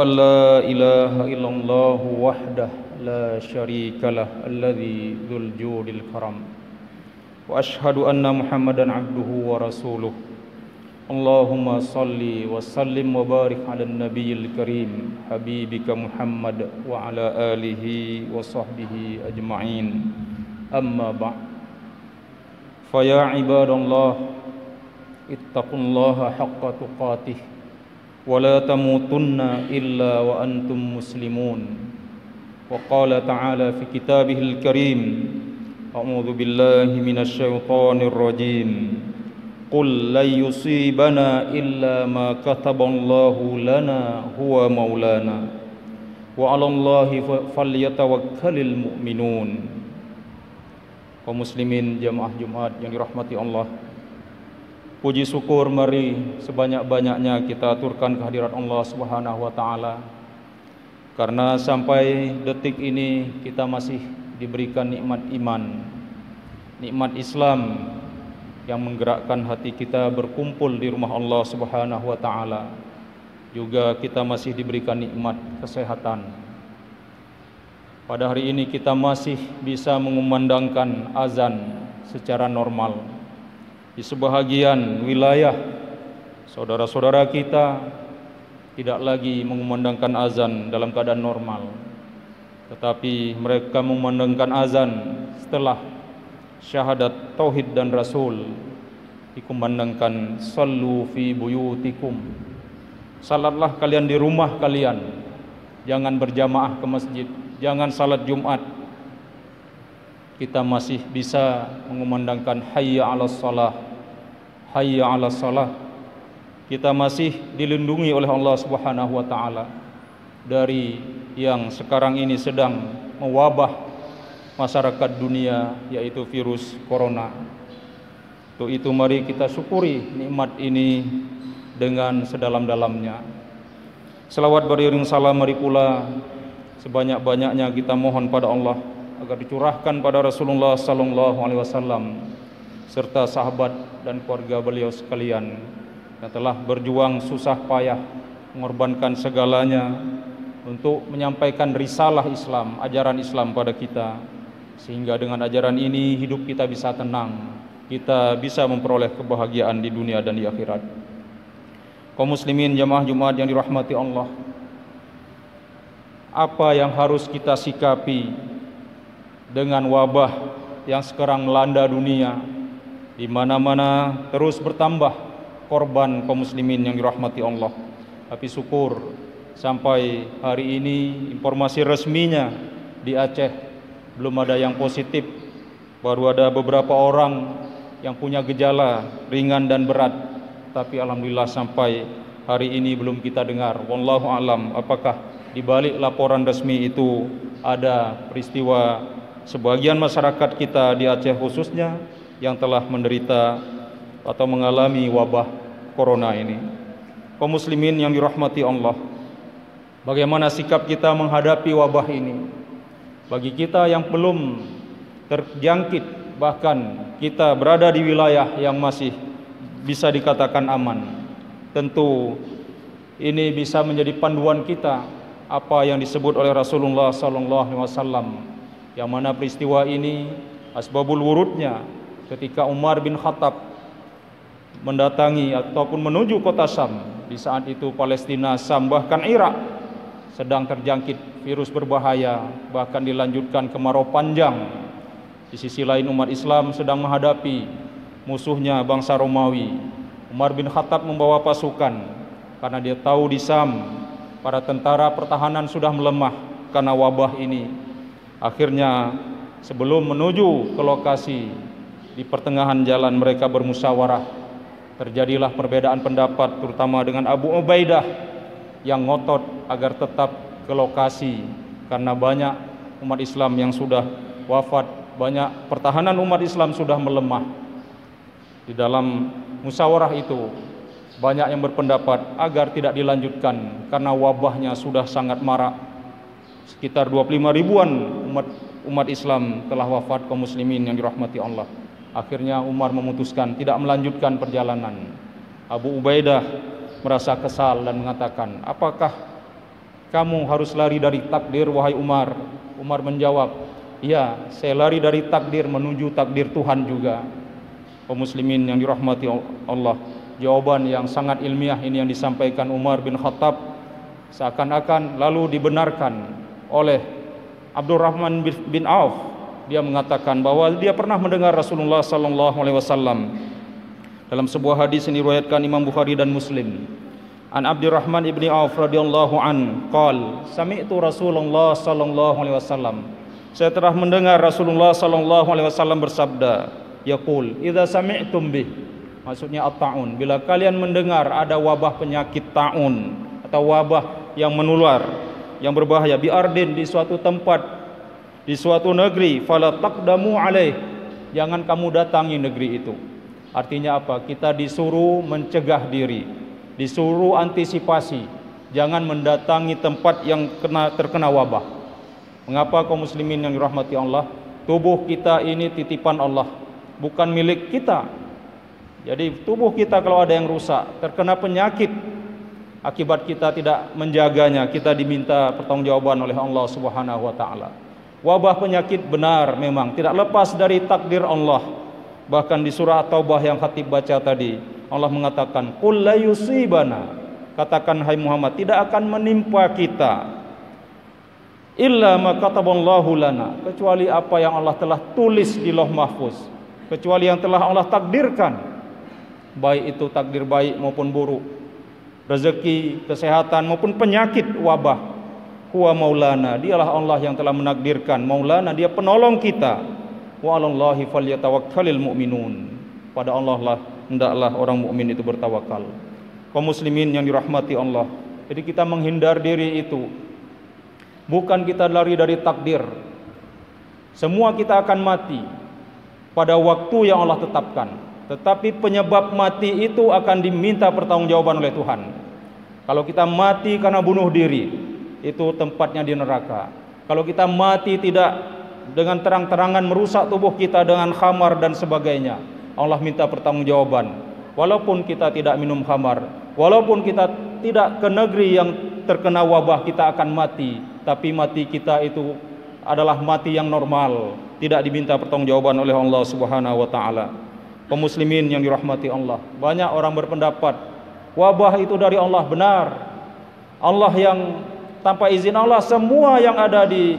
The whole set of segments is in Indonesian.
أن لا إله إلا الله وحده لا شريك له الذي ذو الجود الكرم وأشهد أن محمدا عبده ورسوله اللهم صل وسلم وبارك على النبي الكريم حبيبك محمد وعلى آله وصحبه أجمعين أما بعد فيا عباد الله اتقوا الله حق تقاته ولا تموتن إلا وأنتم مسلمون وقال تعالى في كتابه الكريم أعوذ بالله من الشيطان الرجيم قل لن يصيبنا إلا ما كتب الله لنا هو مولانا وعلى الله فليتوكل المؤمنون. Kaum muslimin jamaah Jumat yang dirahmati Allah, puji syukur mari sebanyak-banyaknya kita aturkan kehadirat Allah Subhanahu wa taala, karena sampai detik ini kita masih diberikan nikmat iman, nikmat Islam yang menggerakkan hati kita berkumpul di rumah Allah Subhanahu wa taala. Juga kita masih diberikan nikmat kesehatan. Pada hari ini kita masih bisa mengumandangkan azan secara normal. Di sebahagian wilayah saudara-saudara kita tidak lagi mengumandangkan azan dalam keadaan normal, tetapi mereka mengumandangkan azan setelah syahadat tauhid dan rasul dikumandangkan sallu fi buyutikum. Salatlah kalian di rumah kalian, jangan berjamaah ke masjid, jangan salat Jumat. Kita masih bisa mengumandangkan hayya 'alas shalah, hayya 'alas shalah. Kita masih dilindungi oleh Allah Subhanahu wa taala dari yang sekarang ini sedang mewabah masyarakat dunia, yaitu virus corona. Untuk itu mari kita syukuri nikmat ini dengan sedalam-dalamnya. Selawat beriring salam mari pula sebanyak-banyaknya kita mohon pada Allah agar dicurahkan pada Rasulullah sallallahu alaihi wasallam serta sahabat dan keluarga beliau sekalian yang telah berjuang susah payah mengorbankan segalanya untuk menyampaikan risalah Islam, ajaran Islam pada kita, sehingga dengan ajaran ini hidup kita bisa tenang, kita bisa memperoleh kebahagiaan di dunia dan di akhirat. Kaum muslimin jamaah Jumat yang dirahmati Allah, apa yang harus kita sikapi dengan wabah yang sekarang melanda dunia, di mana-mana terus bertambah korban kaum muslimin yang dirahmati Allah. Tapi syukur sampai hari ini informasi resminya di Aceh belum ada yang positif, baru ada beberapa orang yang punya gejala ringan dan berat. Tapi alhamdulillah sampai hari ini belum kita dengar, wallahu alam, apakah di balik laporan resmi itu ada peristiwa sebagian masyarakat kita di Aceh khususnya yang telah menderita atau mengalami wabah corona ini. Kaum muslimin yang dirahmati Allah, bagaimana sikap kita menghadapi wabah ini? Bagi kita yang belum terjangkit, bahkan kita berada di wilayah yang masih bisa dikatakan aman, tentu ini bisa menjadi panduan kita apa yang disebut oleh Rasulullah SAW, yang mana peristiwa ini asbabul wurudnya ketika Umar bin Khattab mendatangi ataupun menuju kota Syam. Di saat itu Palestina, Syam, bahkan Irak sedang terjangkit virus berbahaya, bahkan dilanjutkan kemarau panjang. Di sisi lain umat Islam sedang menghadapi musuhnya bangsa Romawi. Umar bin Khattab membawa pasukan karena dia tahu di Syam para tentara pertahanan sudah melemah karena wabah ini. Akhirnya sebelum menuju ke lokasi, di pertengahan jalan mereka bermusyawarah. Terjadilah perbedaan pendapat, terutama dengan Abu Ubaidah yang ngotot agar tetap ke lokasi karena banyak umat Islam yang sudah wafat, banyak pertahanan umat Islam sudah melemah. Di dalam musyawarah itu banyak yang berpendapat agar tidak dilanjutkan karena wabahnya sudah sangat marak. Sekitar 25 ribuan umat Islam telah wafat, kaum muslimin yang dirahmati Allah. Akhirnya Umar memutuskan tidak melanjutkan perjalanan. Abu Ubaidah merasa kesal dan mengatakan, apakah kamu harus lari dari takdir wahai Umar. Umar menjawab, iya, saya lari dari takdir menuju takdir Tuhan juga. Kaum muslimin yang dirahmati Allah, jawaban yang sangat ilmiah ini yang disampaikan Umar bin Khattab seakan-akan lalu dibenarkan oleh Abdurrahman bin Auf. Dia mengatakan bahwa dia pernah mendengar Rasulullah sallallahu alaihi wasallam dalam sebuah hadis yang diriwayatkan Imam Bukhari dan Muslim. An Abdurrahman ibni Auf radhiyallahu an qal sami'tu Rasulullah sallallahu alaihi wasallam, saya telah mendengar Rasulullah sallallahu alaihi wasallam bersabda, yaqul idza sami'tum bih, maksudnya at-ta'un, bila kalian mendengar ada wabah penyakit ta'un atau wabah yang menular yang berbahaya bi ardin, di suatu tempat, di suatu negeri, fala taqdamu alaih, jangan kamu datangi negeri itu. Artinya apa? Kita disuruh mencegah diri, disuruh antisipasi, jangan mendatangi tempat yang terkena wabah. Mengapa kaum muslimin yang dirahmati Allah? Tubuh kita ini titipan Allah, bukan milik kita. Jadi tubuh kita kalau ada yang rusak, terkena penyakit, akibat kita tidak menjaganya, kita diminta pertanggungjawaban oleh Allah Subhanahu wa taala. Wabah penyakit benar memang tidak lepas dari takdir Allah. Bahkan di surah At-Taubah yang khatib baca tadi, Allah mengatakan, qul la yusibana, katakan hai Muhammad, tidak akan menimpa kita illa ma kataballahu lana, kecuali apa yang Allah telah tulis di Lauh Mahfuz, kecuali yang telah Allah takdirkan, baik itu takdir baik maupun buruk, rezeki, kesehatan maupun penyakit, wabah. Huwa maulana, dialah Allah yang telah menakdirkan. Maulana, dia penolong kita. Wa 'alallahi falyatawakkalul mu'minun, pada Allah lah hendaklah orang mukmin itu bertawakal. Kaum muslimin yang dirahmati Allah, jadi kita menghindar diri itu, bukan kita lari dari takdir. Semua kita akan mati pada waktu yang Allah tetapkan, tetapi penyebab mati itu akan diminta pertanggungjawaban oleh Tuhan. Kalau kita mati karena bunuh diri, itu tempatnya di neraka. Kalau kita mati tidak dengan terang-terangan merusak tubuh kita dengan khamar dan sebagainya, Allah minta pertanggungjawaban. Walaupun kita tidak minum khamar, walaupun kita tidak ke negeri yang terkena wabah, kita akan mati, tapi mati kita itu adalah mati yang normal, tidak diminta pertanggungjawaban oleh Allah Subhanahu wa taala. Kaum muslimin yang dirahmati Allah, banyak orang berpendapat wabah itu dari Allah. Benar, Allah yang tanpa izin Allah semua yang ada di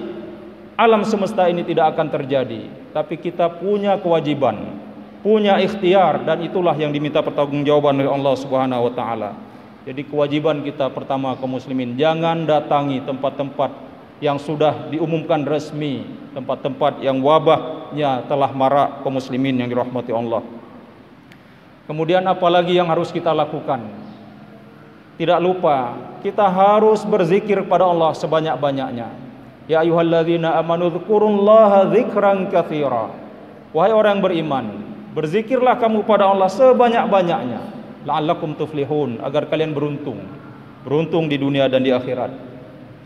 alam semesta ini tidak akan terjadi, tapi kita punya kewajiban, punya ikhtiar, dan itulah yang diminta pertanggungjawaban oleh Allah Subhanahu wa taala. Jadi kewajiban kita pertama kaum muslimin, jangan datangi tempat-tempat yang sudah diumumkan resmi, tempat-tempat yang wabahnya telah marak, kaum muslimin yang dirahmati Allah. Kemudian apalagi yang harus kita lakukan? Tidak lupa kita harus berzikir pada Allah sebanyak-banyaknya. Ya ayyuhalladzina amanu dzkurullaha dzikran katsira. Wahai orang yang beriman, berzikirlah kamu pada Allah sebanyak-banyaknya, la'allakum tuflihun, agar kalian beruntung di dunia dan di akhirat.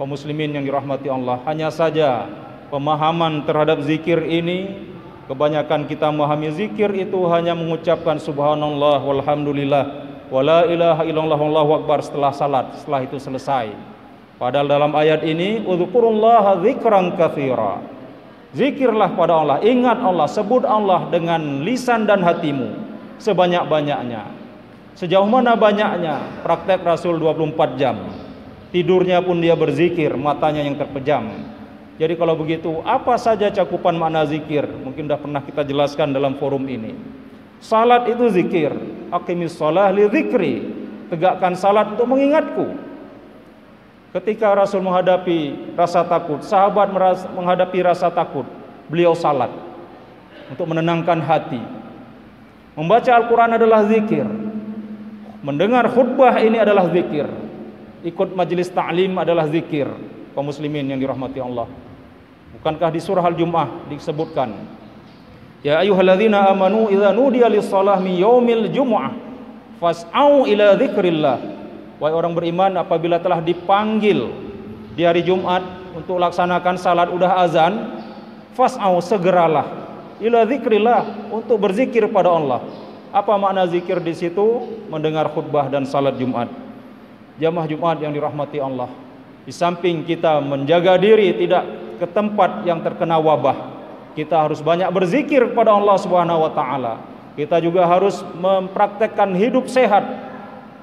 Kaum muslimin yang dirahmati Allah, hanya saja pemahaman terhadap zikir ini, kebanyakan kita memahami zikir itu hanya mengucapkan subhanallah walhamdulillah wala ilaha illallah wallahu akbar setelah salat, setelah itu selesai. Padahal dalam ayat ini, udzkurullaha dzikran katsira, zikirlah pada Allah, ingat Allah, sebut Allah dengan lisan dan hatimu sebanyak-banyaknya. Sejauh mana banyaknya? Praktek Rasul 24 jam, tidurnya pun dia berzikir, matanya yang terpejam. Jadi kalau begitu, apa saja cakupan makna zikir? Mungkin sudah pernah kita jelaskan dalam forum ini. Salat itu zikir, aqimis shalah li dzikri, tegakkan salat untuk mengingatku. Ketika Rasul menghadapi rasa takut, sahabat menghadapi rasa takut, beliau salat untuk menenangkan hati. Membaca Al-Quran adalah zikir, mendengar khutbah ini adalah zikir, ikut majelis ta'lim adalah zikir. Kaum muslimin yang dirahmati Allah, bukankah di surah Al-Jum'ah disebutkan, ya ayyuhalladzina amanu idza nudiya lis-shalah min yaumil jumu'ah fas'au ila dzikrillah. Wahai orang beriman, apabila telah dipanggil di hari Jumat untuk laksanakan salat, udah azan, fas'au, segeralah ila dzikrillah, untuk berzikir pada Allah. Apa makna zikir di situ? Mendengar khutbah dan salat Jumat. Jamaah Jumat yang dirahmati Allah, Di samping kita menjaga diri tidak ke tempat yang terkena wabah, kita harus banyak berzikir kepada Allah Subhanahu wa taala. Kita juga harus mempraktekkan hidup sehat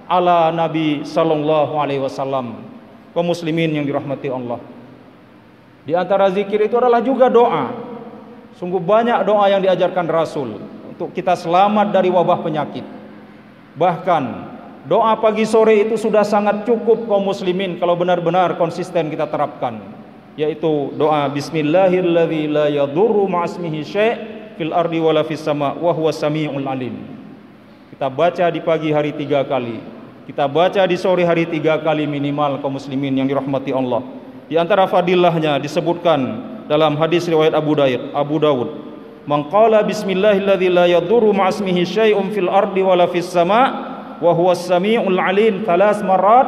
ala Nabi sallallahu alaihi wasallam. Kaum muslimin yang dirahmati Allah. Di antara zikir itu adalah juga doa. Sungguh banyak doa yang diajarkan Rasul untuk kita selamat dari wabah penyakit. Bahkan doa pagi sore itu sudah sangat cukup kaum muslimin kalau benar-benar konsisten kita terapkan, yaitu doa Bismillahirladzi la yadurru ma'asmihi syai' fil ardi wala fis sama' wa huwas samiul alim. Kita baca di pagi hari 3 kali, kita baca di sore hari 3 kali minimal kaum muslimin yang dirahmati Allah. Di antara fadilahnya disebutkan dalam hadis riwayat Abu Dawud, man qala bismillahirladzi la yadurru ma'asmihi syai'un fil ardi wala fis sama' wa huwas samiul alim 3 marrat.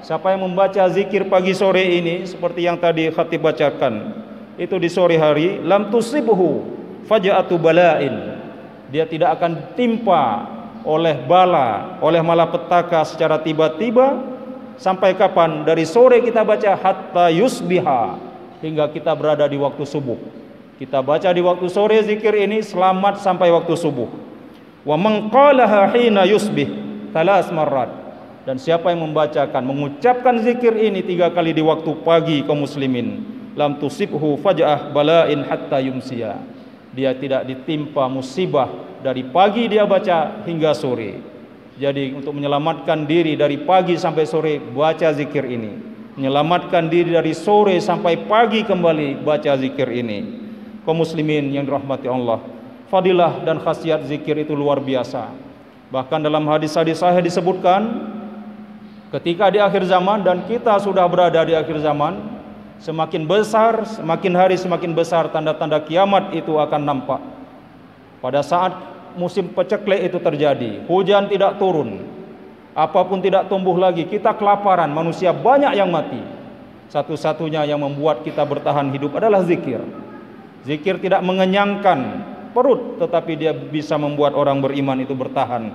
Siapa yang membaca zikir pagi sore ini seperti yang tadi khatib bacakan, itu di sore hari, lam tusibhu faja'atu bala'in, dia tidak akan timpa oleh bala, oleh malapetaka secara tiba-tiba. Sampai kapan? Dari sore kita baca hatta yusbiha, hingga kita berada di waktu subuh. Kita baca di waktu sore zikir ini selamat sampai waktu subuh. Wa man qalaha hina yusbih 3 marrat, dan siapa yang membacakan, mengucapkan zikir ini 3 kali di waktu pagi kaum muslimin, lam tusibhu faja'ah bala'in hatta yumsiya, dia tidak ditimpa musibah dari pagi dia baca hingga sore. Jadi untuk menyelamatkan diri dari pagi sampai sore baca zikir ini, menyelamatkan diri dari sore sampai pagi kembali baca zikir ini. Kaum muslimin yang dirahmati Allah, fadilah dan khasiat zikir itu luar biasa. Bahkan dalam hadis-hadis sahih disebutkan, ketika di akhir zaman, dan kita sudah berada di akhir zaman, semakin besar, semakin hari semakin besar tanda-tanda kiamat itu akan nampak. Pada saat musim paceklik itu terjadi, hujan tidak turun, apapun tidak tumbuh lagi, kita kelaparan, manusia banyak yang mati. Satu-satunya yang membuat kita bertahan hidup adalah zikir. Zikir tidak mengenyangkan perut, tetapi dia bisa membuat orang beriman itu bertahan.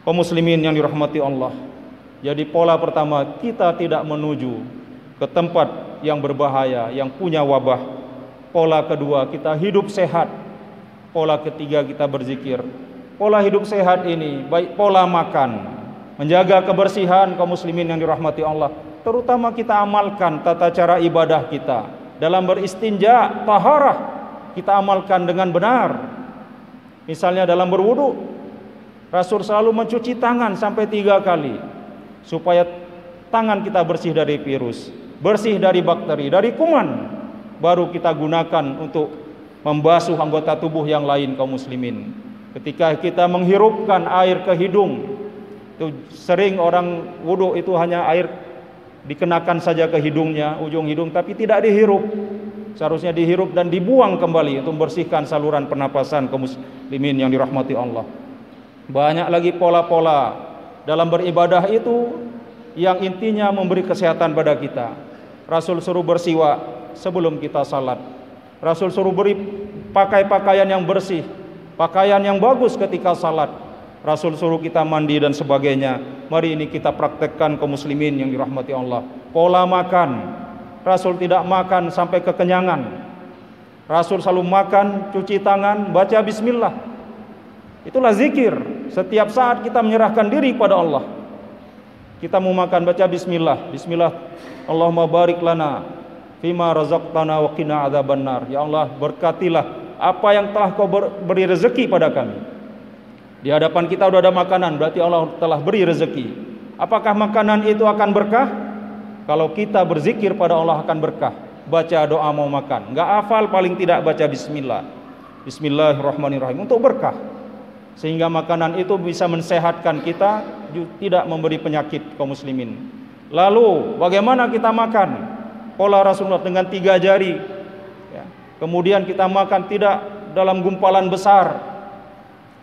Kaum muslimin yang dirahmati Allah, jadi pola pertama, kita tidak menuju ke tempat yang berbahaya, yang punya wabah. Pola kedua, kita hidup sehat. Pola ketiga, kita berzikir. Pola hidup sehat ini baik pola makan, menjaga kebersihan kaum muslimin yang dirahmati Allah, terutama kita amalkan tata cara ibadah kita. Dalam beristinja, taharah, kita amalkan dengan benar. Misalnya dalam berwudu, Rasul selalu mencuci tangan sampai 3 kali, supaya tangan kita bersih dari virus, bersih dari bakteri, dari kuman. Baru kita gunakan untuk membasuh anggota tubuh yang lain kaum muslimin. Ketika kita menghirupkan air ke hidung, itu sering orang wudu itu hanya air dikenakan saja ke hidungnya, ujung hidung, tapi tidak dihirup. Seharusnya dihirup dan dibuang kembali untuk membersihkan saluran pernapasan kaum muslimin yang dirahmati Allah. Banyak lagi pola-pola dalam beribadah itu yang intinya memberi kesehatan pada kita. Rasul suruh bersiwak sebelum kita salat. Rasul suruh beri pakai pakaian yang bersih, pakaian yang bagus ketika salat. Rasul suruh kita mandi dan sebagainya. Mari ini kita praktekkan kaum muslimin yang dirahmati Allah. Pola makan, Rasul tidak makan sampai kekenyangan. Rasul selalu makan, cuci tangan, baca bismillah. Itulah zikir. Setiap saat kita menyerahkan diri pada Allah. Kita mau makan, baca bismillah. Bismillah, Allahumma barik lana fima razaqtana wa qina adzabannar. Ya Allah, berkatilah apa yang telah kau beri rezeki pada kami. Di hadapan kita sudah ada makanan, berarti Allah telah beri rezeki. Apakah makanan itu akan berkah? Kalau kita berzikir pada Allah akan berkah. Baca doa mau makan, enggak hafal paling tidak baca bismillah. Bismillahirrahmanirrahim untuk berkah. Sehingga makanan itu bisa mensehatkan kita, tidak memberi penyakit kaum muslimin. Lalu bagaimana kita makan? Pola Rasulullah dengan 3 jari ya. Kemudian kita makan tidak dalam gumpalan besar.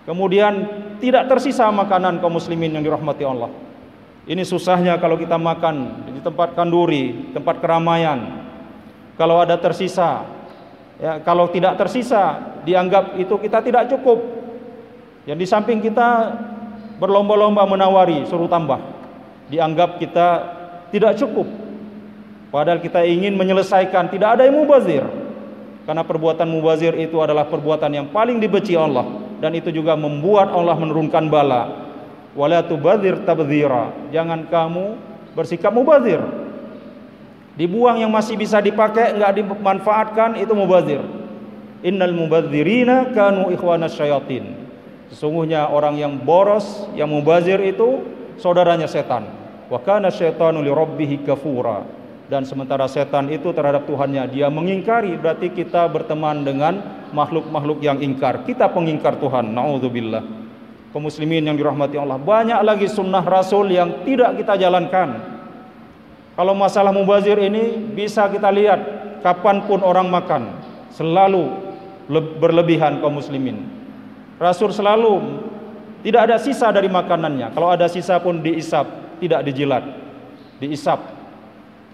Kemudian tidak tersisa makanan kaum muslimin yang dirahmati Allah. Ini susahnya kalau kita makan di tempat kanduri, tempat keramaian. Kalau ada tersisa ya, kalau tidak tersisa dianggap itu kita tidak cukup. Yang di samping kita berlomba-lomba menawari, suruh tambah. Dianggap kita tidak cukup. Padahal kita ingin menyelesaikan, tidak ada yang mubazir. Karena perbuatan mubazir itu adalah perbuatan yang paling dibenci Allah, dan itu juga membuat Allah menurunkan bala. Wala tubadzir tabdzira. Jangan kamu bersikap mubazir. Dibuang yang masih bisa dipakai, enggak dimanfaatkan, itu mubazir. Innal mubadzirina kanu ikhwanas syayatin. Sesungguhnya orang yang boros, yang mubazir itu saudaranya setan. Wa kana syaitanu li rabbih kafura. Dan sementara setan itu terhadap Tuhannya dia mengingkari, berarti kita berteman dengan makhluk-makhluk yang ingkar. Kita pengingkar Tuhan. Nauzubillah. Kaum muslimin yang dirahmati Allah, banyak lagi sunnah Rasul yang tidak kita jalankan. Kalau masalah mubazir ini bisa kita lihat kapanpun orang makan, selalu berlebihan kaum muslimin. Rasul selalu tidak ada sisa dari makanannya. Kalau ada sisa pun diisap, tidak dijilat, diisap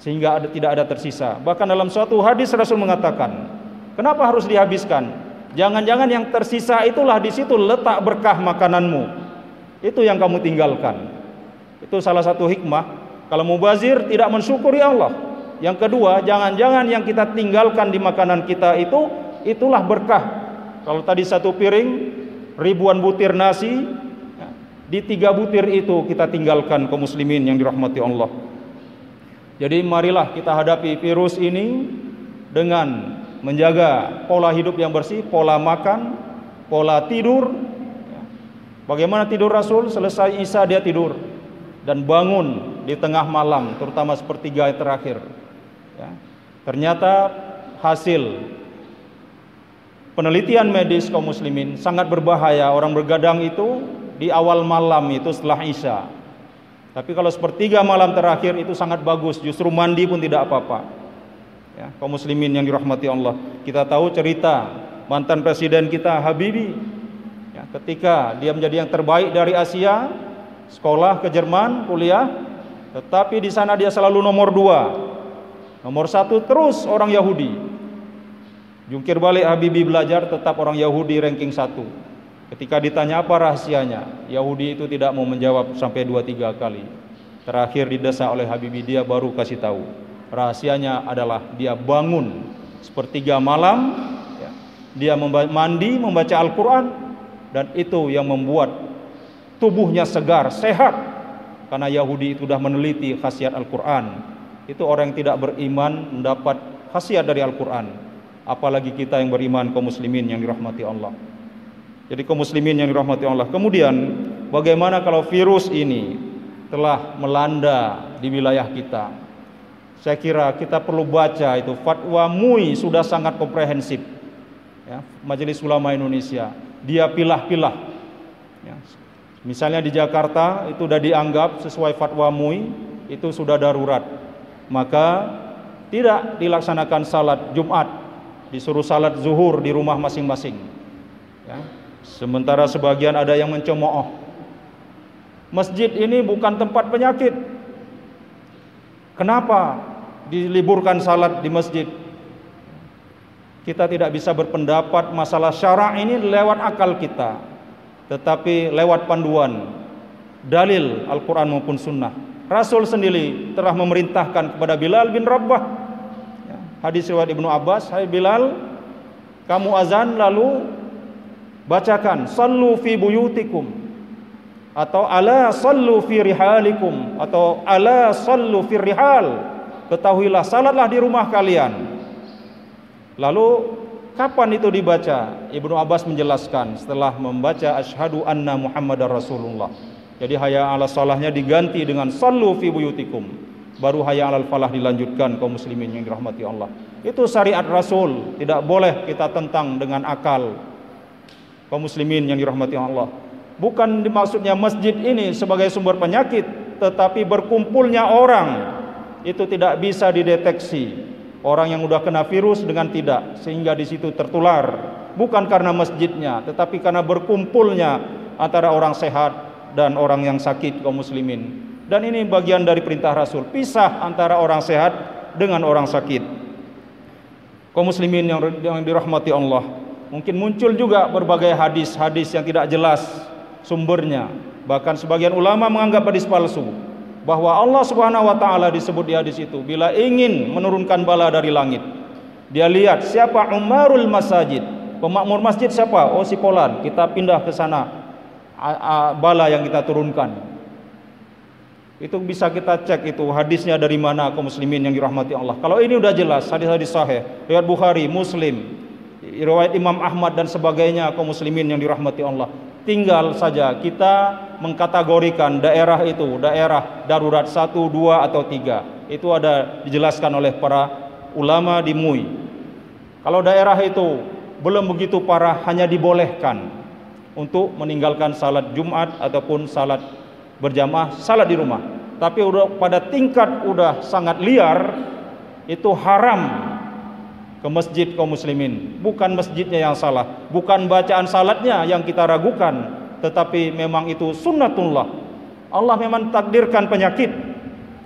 sehingga tidak ada tersisa. Bahkan dalam suatu hadis Rasul mengatakan, kenapa harus dihabiskan? Jangan-jangan yang tersisa itulah di situ letak berkah makananmu. Itu yang kamu tinggalkan. Itu salah satu hikmah. Kalau mubazir tidak mensyukuri Allah. Yang kedua, jangan-jangan yang kita tinggalkan di makanan kita itu, itulah berkah. Kalau tadi satu piring ribuan butir nasi, di 3 butir itu kita tinggalkan kaum muslimin yang dirahmati Allah. Jadi marilah kita hadapi virus ini dengan menjaga pola hidup yang bersih, pola makan, pola tidur. Bagaimana tidur Rasul? Selesai Isya dia tidur dan bangun di tengah malam, terutama sepertiga terakhir. Ternyata hasil penelitian medis kaum muslimin sangat berbahaya orang bergadang itu di awal malam itu setelah Isya. Tapi kalau sepertiga malam terakhir itu sangat bagus, justru mandi pun tidak apa-apa. Ya, kaum muslimin yang dirahmati Allah, kita tahu cerita mantan presiden kita Habibie. Ya, ketika dia menjadi yang terbaik dari Asia, sekolah ke Jerman, kuliah, tetapi di sana dia selalu nomor 2. Nomor 1 terus orang Yahudi. Jungkir balik Habibie belajar, tetap orang Yahudi ranking 1. Ketika ditanya apa rahasianya, Yahudi itu tidak mau menjawab sampai 2-3 kali. Terakhir didesak oleh Habibie, dia baru kasih tahu. Rahasianya adalah dia bangun sepertiga malam, ya, dia mandi, membaca Al-Quran, dan itu yang membuat tubuhnya segar, sehat. Karena Yahudi itu sudah meneliti khasiat Al-Quran. Itu orang yang tidak beriman mendapat khasiat dari Al-Quran. Apalagi kita yang beriman, kaum muslimin yang dirahmati Allah. Jadi kaum muslimin yang dirahmati Allah. Kemudian bagaimana kalau virus ini telah melanda di wilayah kita? Saya kira kita perlu baca itu fatwa MUI sudah sangat komprehensif. Ya, Majelis Ulama Indonesia dia pilah-pilah. Ya, misalnya di Jakarta itu sudah dianggap sesuai fatwa MUI itu sudah darurat. Maka tidak dilaksanakan salat Jumat, disuruh salat zuhur di rumah masing-masing. Ya. Sementara sebagian ada yang mencemooh. Masjid ini bukan tempat penyakit. Kenapa diliburkan salat di masjid? Kita tidak bisa berpendapat masalah syara' ini lewat akal kita, tetapi lewat panduan dalil Al-Quran maupun Sunnah. Rasul sendiri telah memerintahkan kepada Bilal bin Rabah. Hadis riwayat Ibnu Abbas, hai Bilal, kamu azan lalu bacakan sallu fi buyutikum, atau ala sallu fi rihalikum, atau ala sallu fi rihal, ketahuilah salatlah di rumah kalian. Lalu kapan itu dibaca? Ibnu Abbas menjelaskan setelah membaca asyhadu anna Muhammadar Rasulullah. Jadi hayya 'alas shalahnya diganti dengan sallu fi buyutikum, baru hayya 'alal falah dilanjutkan kaum muslimin yang dirahmati Allah. Itu syariat Rasul, tidak boleh kita tentang dengan akal. Kaum muslimin yang dirahmati Allah, bukan dimaksudnya masjid ini sebagai sumber penyakit, tetapi berkumpulnya orang itu tidak bisa dideteksi orang yang sudah kena virus dengan tidak, sehingga di situ tertular, bukan karena masjidnya, tetapi karena berkumpulnya antara orang sehat dan orang yang sakit kaum muslimin. Dan ini bagian dari perintah Rasul, pisah antara orang sehat dengan orang sakit. Kaum muslimin yang dirahmati Allah, mungkin muncul juga berbagai hadis-hadis yang tidak jelas sumbernya. Bahkan sebagian ulama menganggap hadis palsu. bahwa Allah Subhanahu wa taala disebut di hadis itu bila ingin menurunkan bala dari langit, dia lihat siapa umarul masajid, pemakmur masjid siapa? Oh si Polan, kita pindah ke sana, bala yang kita turunkan. Itu bisa kita cek itu hadisnya dari mana, kaum muslimin yang dirahmati Allah. Kalau ini udah jelas, hadis-hadis sahih, riwayat Bukhari, Muslim, riwayat Imam Ahmad dan sebagainya, kaum muslimin yang dirahmati Allah. Tinggal saja kita mengkategorikan daerah itu, daerah darurat 1, 2 atau 3. Itu ada dijelaskan oleh para ulama di MUI. Kalau daerah itu belum begitu parah, hanya dibolehkan untuk meninggalkan salat Jumat ataupun salat berjamaah, salat di rumah. Tapi udah pada tingkat udah sangat liar, itu haram ke masjid kaum muslimin. Bukan masjidnya yang salah, bukan bacaan salatnya yang kita ragukan, tetapi memang itu sunnatullah. Allah memang takdirkan penyakit.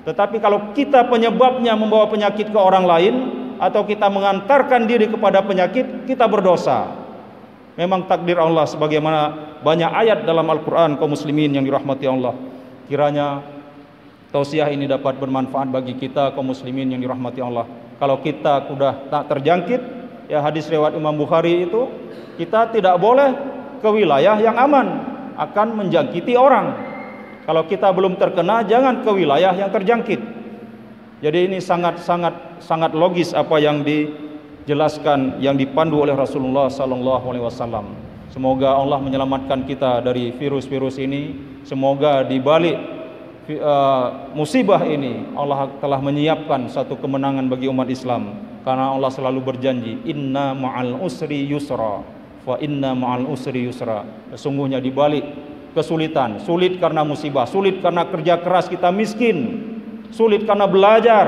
Tetapi kalau kita penyebabnya membawa penyakit ke orang lain, atau kita mengantarkan diri kepada penyakit, kita berdosa. Memang takdir Allah, sebagaimana banyak ayat dalam Al-Quran kaum muslimin yang dirahmati Allah. Kiranya tausiah ini dapat bermanfaat bagi kita kaum muslimin yang dirahmati Allah. Kalau kita sudah tak terjangkit, ya hadis riwayat Imam Bukhari itu, kita tidak boleh ke wilayah yang aman, akan menjangkiti orang. Kalau kita belum terkena, jangan ke wilayah yang terjangkit. Jadi ini sangat logis apa yang dijelaskan, yang dipandu oleh Rasulullah SAW. Semoga Allah menyelamatkan kita dari virus-virus ini. Semoga di balik musibah ini Allah telah menyiapkan satu kemenangan bagi umat Islam, karena Allah selalu berjanji, inna ma'al usri yusra, wa inna ma'al usri yusra. Sesungguhnya di balik kesulitan, sulit karena musibah, sulit karena kerja keras kita miskin, sulit karena belajar,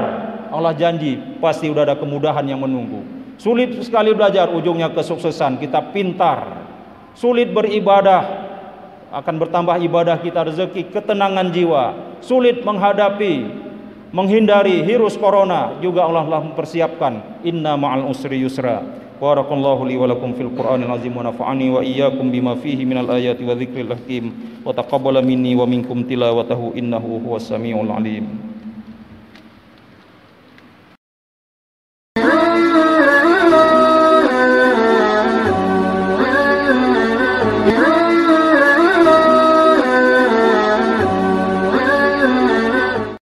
Allah janji pasti udah ada kemudahan yang menunggu. Sulit sekali belajar, ujungnya kesuksesan, kita pintar. Sulit beribadah, akan bertambah ibadah kita, rezeki, ketenangan jiwa. Sulit menghindari virus corona, juga Allah telah mempersiapkan, inna ma'al usri yusra. Barakallahu li wa lakum fil Qur'anil azim wa nafa'ani wa iyyakum bima fihi minal ayati wa dzikril hakim wa taqabbala minni wa minkum tilawatahu innahu huwas samiul alim.